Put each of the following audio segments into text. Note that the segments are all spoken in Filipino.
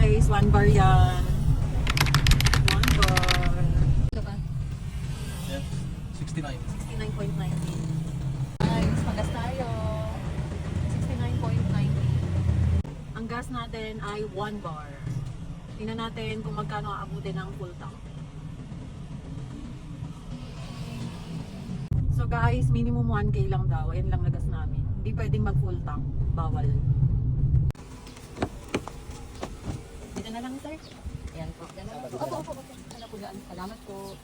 guys, 1 bar yan. 1 bar. Ito ba? Yeah, 69. 69.90. Guys, magas tayo. 69.90. Ang gas natin ay 1 bar. Tingnan natin kung magkano aabutin ng full tank. So guys, minimum 1K lang daw. Ayan lang nagas namin. Hindi pwedeng mag full tank. Bawal. Dito na lang, sir. Ayan po. Opo. Salamat po.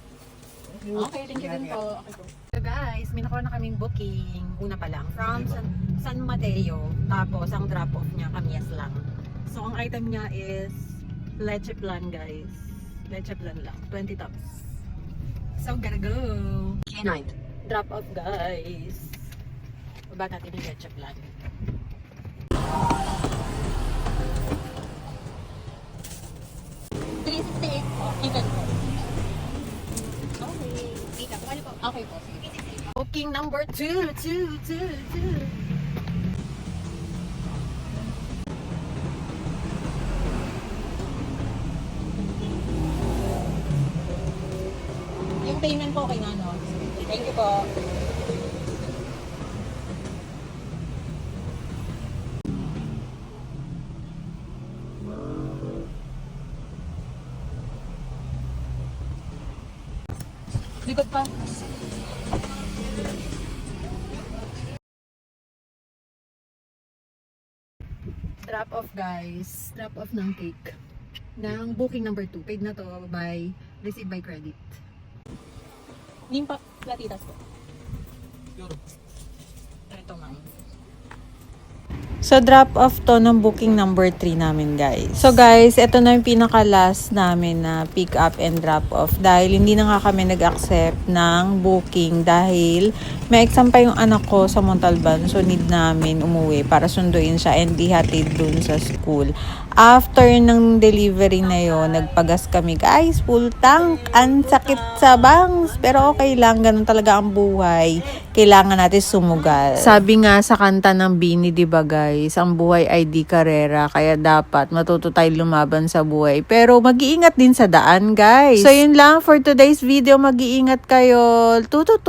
Okay, thank you din po. Okay po. So guys, may nakuha na kaming booking. Una pa lang. From San Mateo. Tapos, ang drop-off niya, Kamias lang. So, ang item niya is leche plan, guys. Leche plan lang. 20 tops. So, gotta go. K9. Drop-off, guys. Baba natin yung leche plan. Okay po. Booking number 2. Yung payment po kay Nano. Thank you po. Likod pa. Drop off, guys. Drop off ng cake. Ng booking number 2. Paid na to by received by credit. Nimpa platitas po. Euro. Ito, ma'am. So, drop off to ng booking number 3 namin, guys. So, guys, ito na yung pinaka-last namin na pick up and drop off. Dahil hindi na nga kami nag-accept ng booking dahil may exam pa yung anak ko sa Montalban. So, need namin umuwi para sunduin siya and ihatid dun sa school. After ng delivery na yon, nagpagas kami, guys. Full tank. Ang sakit sa bangs. Pero okay lang. Ganun talaga ang buhay. Kailangan natin sumugal. Sabi nga sa kanta ng Bini, diba, guys? Ang buhay ay di karera. Kaya dapat matuto tayo lumaban sa buhay. Pero mag-iingat din sa daan, guys. So, yun lang for today's video. Mag-iingat kayo. Tututu.